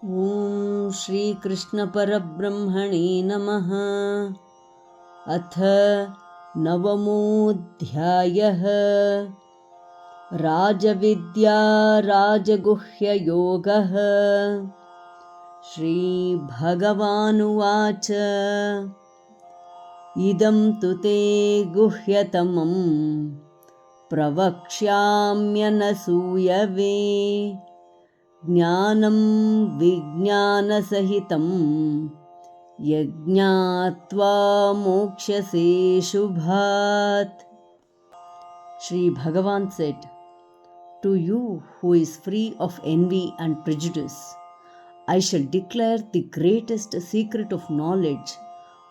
ॐ श्रीकृष्णपरब्रह्मणे नमः। अथ नवमोऽध्यायः। राजविद्या राजगुह्ययोगः। श्रीभगवानुवाच इदं तु ते गुह्यतमं प्रवक्ष्याम्यनसूयवे। ज्ञानं विज्ञानसहितं यज्ञात्वा मोक्ष्यसे शुभात्। Shri Bhagavan said, "To you who is free of envy and prejudice, I shall declare the greatest secret of knowledge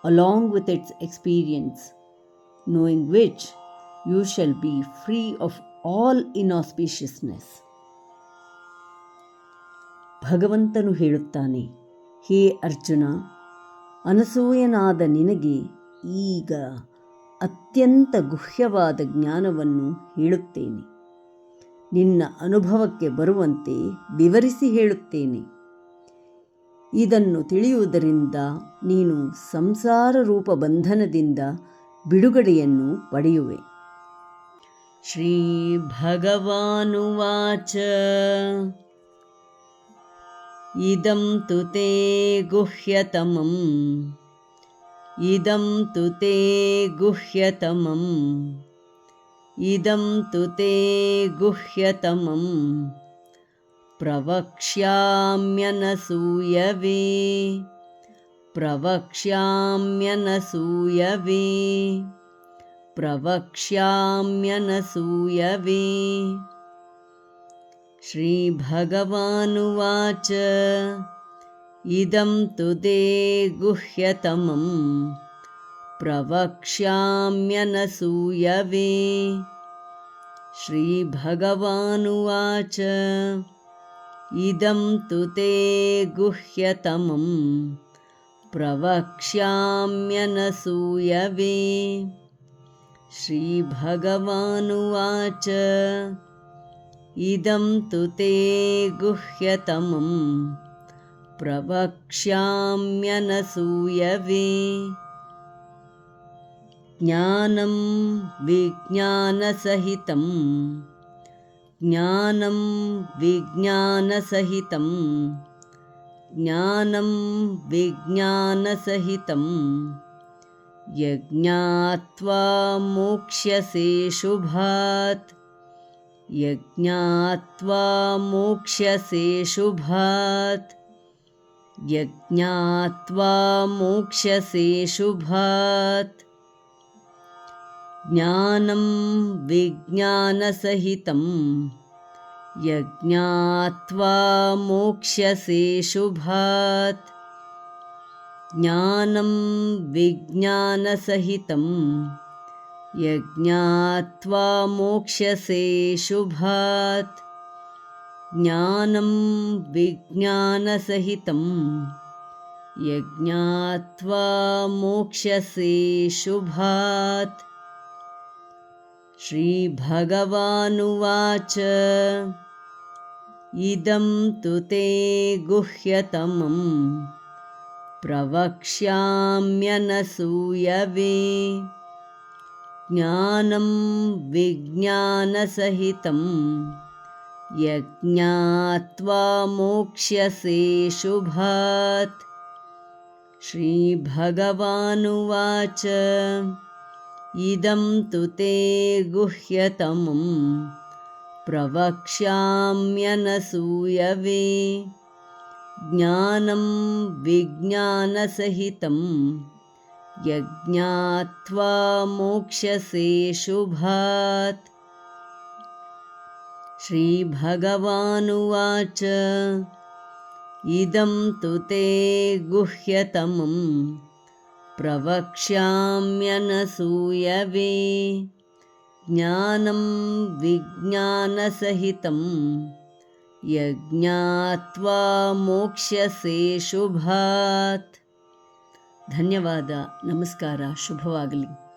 along with its experience, knowing which you shall be free of all inauspiciousness." ಭಗವಂತನು ಹೇಳುತ್ತಾನೆ, ಹೇ ಅರ್ಜುನ, ಅನಸೂಯನಾದ ನಿನಗೆ ಈಗ ಅತ್ಯಂತ ಗುಹ್ಯವಾದ ಜ್ಞಾನವನ್ನು ಹೇಳುತ್ತೇನೆ. ನಿನ್ನ ಅನುಭವಕ್ಕೆ ಬರುವಂತೆ ವಿವರಿಸಿ ಹೇಳುತ್ತೇನೆ. ಇದನ್ನು ತಿಳಿಯುವುದರಿಂದ ನೀನು ಸಂಸಾರ ರೂಪ ಬಂಧನದಿಂದ ಬಿಡುಗಡೆಯನ್ನು ಪಡೆಯುವೆ. ಶ್ರೀ ಭಗವಾನುವಾಚ ಇದಂ ತು ತೇ ಗುಹ್ಯತಮಂ ಇದಂ ತು ತೇ ಗುಹ್ಯತಮಂ ಇದಂ ತು ತೇ ಗುಹ್ಯತಮಂ ಪ್ರವಕ್ಷ್ಯಾಮ್ಯನಸೂಯವೆ ಪ್ರವಕ್ಷ್ಯಾಮ್ಯನಸೂಯವೆ ಪ್ರವಕ್ಷ್ಯಾಮ್ಯನಸೂಯವೆ. श्रीभगवानुवाच इदं तु ते गुह्यतमं प्रवक्ष्याम्यनसूयवे. श्रीभगवानुवाच इदं तु ते गुह्यतमं प्रवक्ष्याम्यनसूयवे. श्रीभगवानुवाच इदं तु ते गुह्यतमं प्रवक्ष्याम्यनसूयवे. ज्ञानं विज्ञानसहितं ज्ञानं विज्ञानसहितं ज्ञानं विज्ञानसहितं यज्ञात्वा मोक्ष्यसे शुभात् यज्ञात्वा मोक्ष्यसे शुभात् यज्ञात्वा मोक्ष्यसे शुभात्. ज्ञानं विज्ञानसहितं यज्ञात्वा मोक्ष्यसे शुभात् ज्ञानं विज्ञानसहितं यज्ञात्वा मोक्ष्यसे शुभात् ज्ञानं विज्ञानसहितं यज्ञात्वा मोक्ष्यसे शुभात्. श्रीभगवानुवाच इदं तु ते गुह्यतमं प्रवक्ष्याम्यनसूयवे. ज्ञानं विज्ञानसहितं यज्ञात्वा मोक्ष्यसे शुभात्. श्रीभगवानुवाच इदं तु ते गुह्यतमं प्रवक्ष्याम्यनसूयवे. ज्ञानं विज्ञानसहितं यज्ञात्वा मोक्ष्यसे शुभात्. श्रीभगवानुवाच इदं तु ते गुह्यतमं प्रवक्ष्याम्यनसूयवे. ज्ञानं विज्ञानसहितं यज्ञात्वा मोक्ष्यसे शुभात्. ಧನ್ಯವಾದ. ನಮಸ್ಕಾರ. ಶುಭವಾಗಲಿ.